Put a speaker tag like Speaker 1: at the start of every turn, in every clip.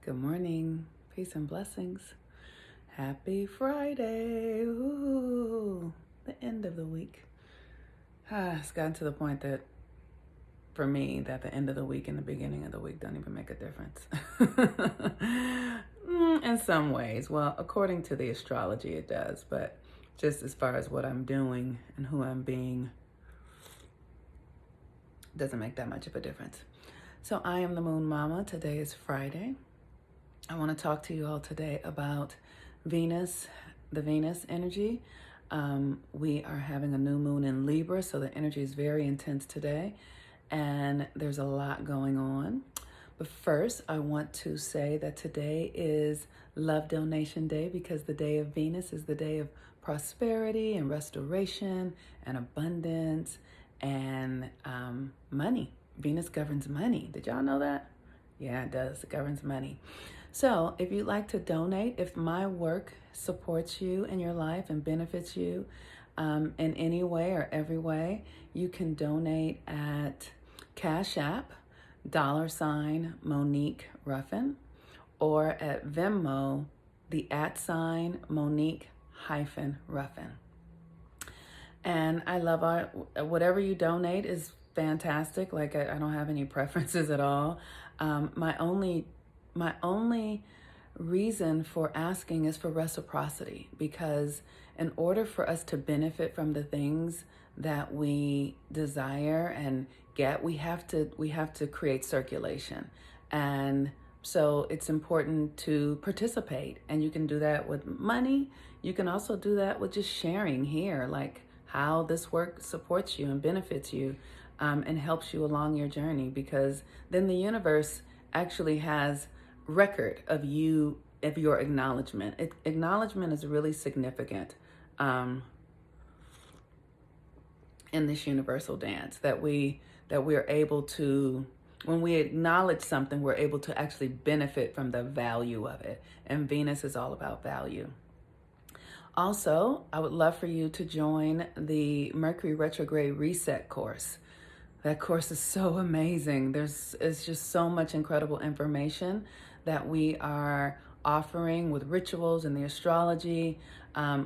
Speaker 1: Good morning. Peace and blessings. Happy Friday. Ooh, the end of the week. It's gotten to the point that, for me, that the end of the week and the beginning of the week don't even make a difference. In some ways. Well, according to the astrology, it does. But just as far as what I'm doing and who I'm being, doesn't make that much of a difference. So I am the Moon Mama. Today is Friday. I want to talk to you all today about Venus, the Venus energy. We are having a new moon in Libra, so the energy is very intense today, and there's a lot going on. But first, I want to say that today is Love Donation Day because the day of Venus is the day of prosperity and restoration and abundance and money. Venus governs money. Did y'all know that? Yeah, it does. It governs money. So if you'd like to donate, if my work supports you in your life and benefits you in any way or every way, you can donate at Cash App, $Monique Ruffin, or at Venmo, the @ Monique-Ruffin. And I love whatever you donate is fantastic. Like I don't have any preferences at all. My only reason for asking is for reciprocity, because in order for us to benefit from the things that we desire and get, we have to create circulation. And so it's important to participate, and you can do that with money. You can also do that with just sharing here, like how this work supports you and benefits you, and helps you along your journey, because then the universe actually has record of your acknowledgement. Acknowledgement is really significant in this universal dance, that we are able to, when we acknowledge something, we're able to actually benefit from the value of it. And Venus is all about value. Also, I would love for you to join the Mercury Retrograde Reset course. That course is so amazing. It's just so much incredible information that we are offering with rituals and the astrology.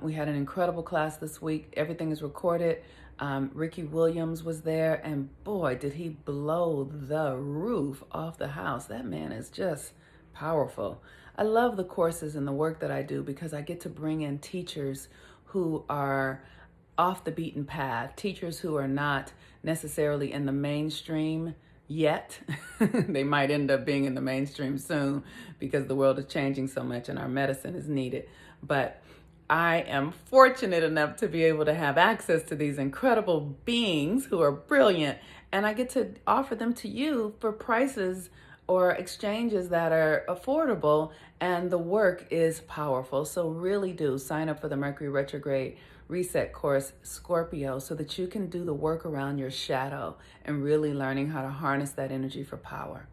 Speaker 1: We had an incredible class this week. Everything is recorded. Ricky Williams was there, and boy, did he blow the roof off the house. That man is just powerful. I love the courses and the work that I do because I get to bring in teachers who are off the beaten path, teachers who are not necessarily in the mainstream yet. They might end up being in the mainstream soon because the world is changing so much and our medicine is needed. But I am fortunate enough to be able to have access to these incredible beings who are brilliant, and I get to offer them to you for prices or exchanges that are affordable, and the work is powerful. So really do sign up for the Mercury Retrograde Reset course, Scorpio, so that you can do the work around your shadow and really learning how to harness that energy for power.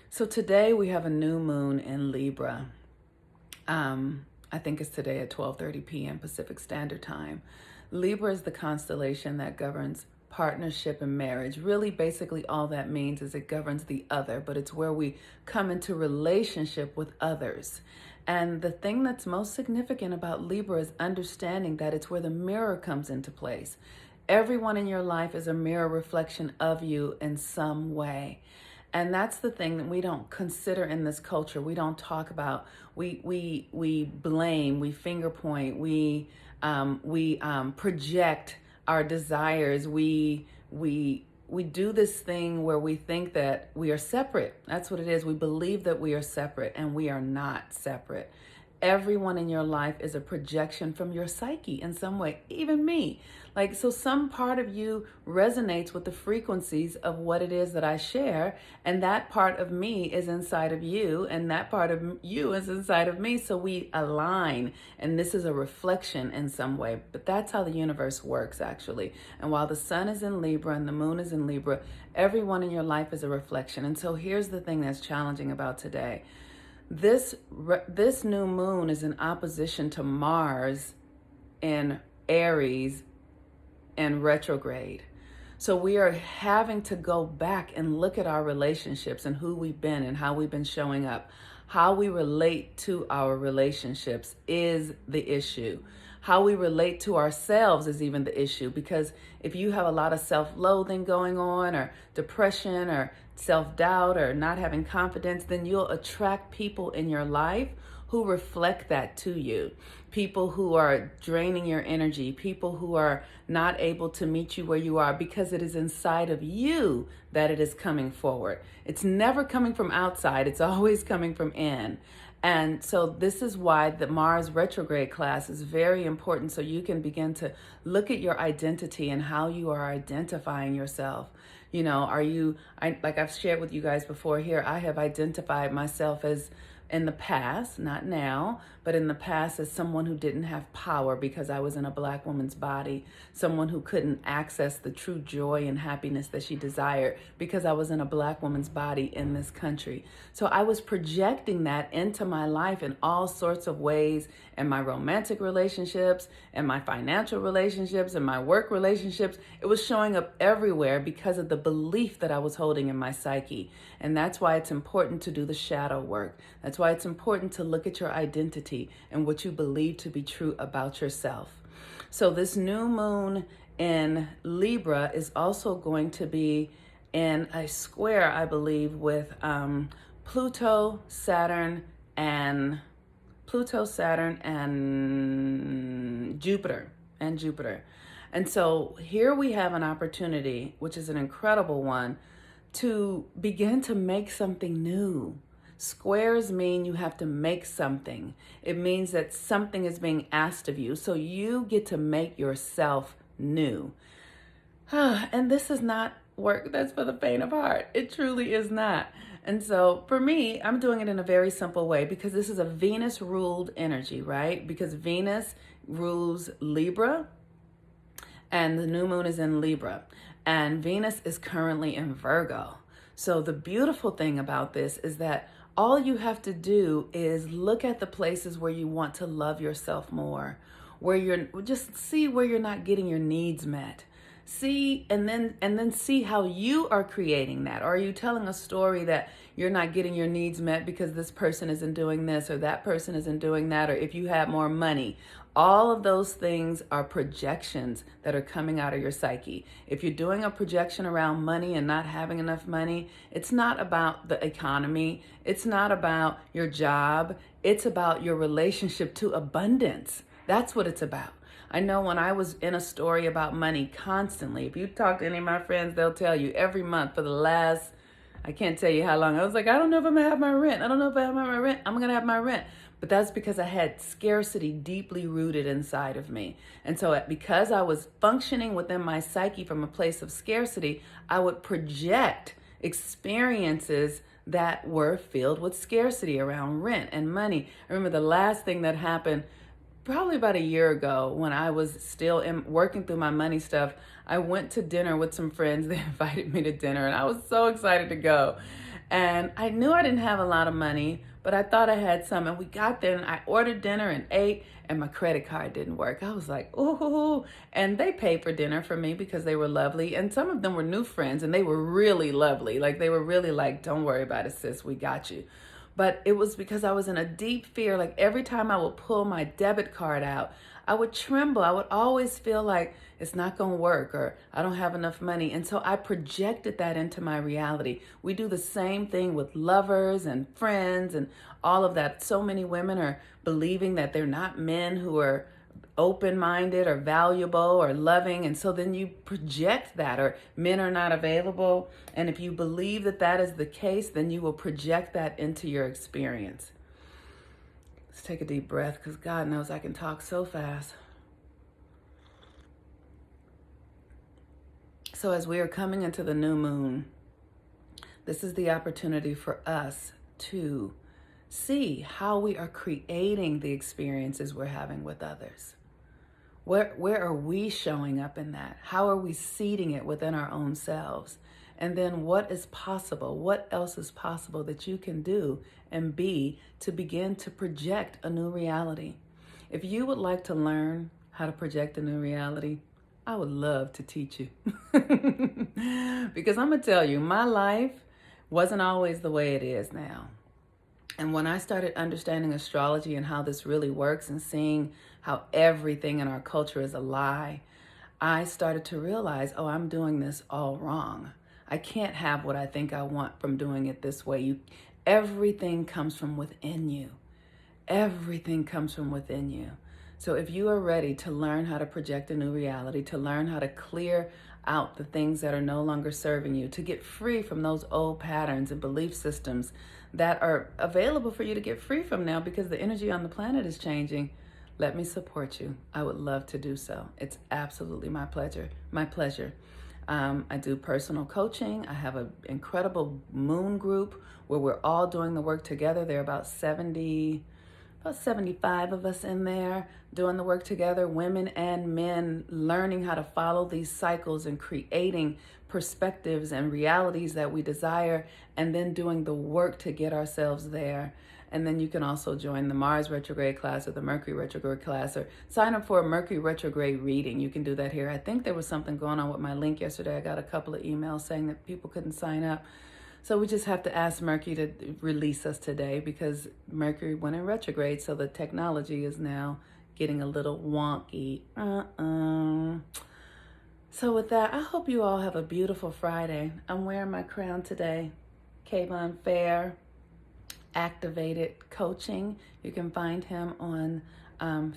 Speaker 1: So today we have a new moon in Libra. I think it's today at 12:30 p.m. Pacific Standard Time. Libra is the constellation that governs partnership and marriage. Really, basically, all that means is it governs the other, but it's where we come into relationship with others. And the thing that's most significant about Libra is understanding that it's where the mirror comes into place. Everyone in your life is a mirror reflection of you in some way. And that's the thing that we don't consider in this culture. We don't talk about. We blame, we finger point, we project our desires. We do this thing where we think that we are separate. That's what it is. We believe that we are separate, and we are not separate. Everyone in your life is a projection from your psyche in some way, even me. Like, so some part of you resonates with the frequencies of what it is that I share, and that part of me is inside of you, and that part of you is inside of me, so we align, and this is a reflection in some way. But that's how the universe works, actually. And while the sun is in Libra and the moon is in Libra, everyone in your life is a reflection. And so here's the thing that's challenging about today. This new moon is in opposition to Mars in Aries and retrograde. So we are having to go back and look at our relationships and who we've been and how we've been showing up. How we relate to our relationships is the issue. How we relate to ourselves is even the issue, because if you have a lot of self-loathing going on, or depression, or self-doubt, or not having confidence, then you'll attract people in your life who reflect that to you. People who are draining your energy, people who are not able to meet you where you are, because it is inside of you that it is coming forward. It's never coming from outside, it's always coming from in. And so this is why the Mars retrograde class is very important, so you can begin to look at your identity and how you are identifying yourself. You know, like I've shared with you guys before here, I have identified myself as, in the past, not now, but in the past, as someone who didn't have power because I was in a Black woman's body, someone who couldn't access the true joy and happiness that she desired because I was in a Black woman's body in this country. So I was projecting that into my life in all sorts of ways, in my romantic relationships, and my financial relationships, and my work relationships. It was showing up everywhere because of the belief that I was holding in my psyche. And that's why it's important to do the shadow work. That's why it's important to look at your identity and what you believe to be true about yourself. So this new moon in Libra is also going to be in a square, I believe, with Pluto, Saturn, and Jupiter. And so here we have an opportunity, which is an incredible one, to begin to make something new. Squares mean you have to make something. It means that something is being asked of you. So you get to make yourself new. And this is not work that's for the faint of heart. It truly is not. And so for me, I'm doing it in a very simple way, because this is a Venus ruled energy, right? Because Venus rules Libra and the new moon is in Libra, and Venus is currently in Virgo. So the beautiful thing about this is that all you have to do is look at the places where you want to love yourself more, where you're, just see where you're not getting your needs met. See, and then see how you are creating that. Or are you telling a story that you're not getting your needs met because this person isn't doing this or that person isn't doing that, or if you have more money? All of those things are projections that are coming out of your psyche. If you're doing a projection around money and not having enough money, it's not about the economy. It's not about your job. It's about your relationship to abundance. That's what it's about. I know when I was in a story about money constantly, if you talk to any of my friends, they'll tell you every month for the last, I can't tell you how long, I was like, I don't know if I'm gonna have my rent. I don't know if I have my rent. I'm gonna have my rent. But that's because I had scarcity deeply rooted inside of me. And so because I was functioning within my psyche from a place of scarcity, I would project experiences that were filled with scarcity around rent and money. I remember the last thing that happened probably about a year ago, when I was still working through my money stuff. I went to dinner with some friends. They invited me to dinner and I was so excited to go. And I knew I didn't have a lot of money, but I thought I had some. And we got there and I ordered dinner and ate, and my credit card didn't work. I was like, ooh. And they paid for dinner for me because they were lovely. And some of them were new friends and they were really lovely. Like, they were really like, don't worry about it, sis, we got you. But it was because I was in a deep fear. Like, every time I would pull my debit card out, I would tremble. I would always feel like it's not going to work, or I don't have enough money. And so I projected that into my reality. We do the same thing with lovers and friends and all of that. So many women are believing that they're not men who are open-minded or valuable or loving, and so then you project that, or men are not available. And if you believe that that is the case, then you will project that into your experience. Let's take a deep breath, because God knows I can talk so fast. So as we are coming into the new moon, this is the opportunity for us to see how we are creating the experiences we're having with others. Where are we showing up in that? How are we seeding it within our own selves? And then what is possible? What else is possible that you can do and be to begin to project a new reality? If you would like to learn how to project a new reality, I would love to teach you. Because I'm going to tell you, my life wasn't always the way it is now. And when I started understanding astrology and how this really works and seeing how everything in our culture is a lie, I started to realize, oh, I'm doing this all wrong. I can't have what I think I want from doing it this way. Everything comes from within you. Everything comes from within you. So if you are ready to learn how to project a new reality, to learn how to clear out the things that are no longer serving you, to get free from those old patterns and belief systems that are available for you to get free from now because the energy on the planet is changing, let me support you. I would love to do so. It's absolutely my pleasure. My pleasure. I do personal coaching. I have an incredible moon group where we're all doing the work together. There are about 75 of us in there doing the work together, women and men, learning how to follow these cycles and creating perspectives and realities that we desire, and then doing the work to get ourselves there. And then you can also join the Mars retrograde class or the Mercury retrograde class, or sign up for a Mercury retrograde reading. You can do that here. I think there was something going on with my link yesterday. I got a couple of emails saying that people couldn't sign up. So we just have to ask Mercury to release us today because Mercury went in retrograde, so the technology is now getting a little wonky. So with that, I hope you all have a beautiful Friday. I'm wearing my crown today. Kayvon Fair, Activated Coaching. You can find him on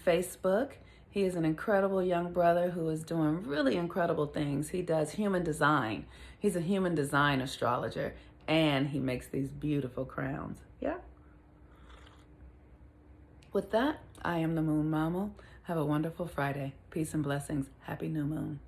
Speaker 1: Facebook. He is an incredible young brother who is doing really incredible things. He does human design. He's a human design astrologer, and he makes these beautiful crowns. Yeah. With that, I am the Moon Mama. Have a wonderful Friday. Peace and blessings. Happy New Moon.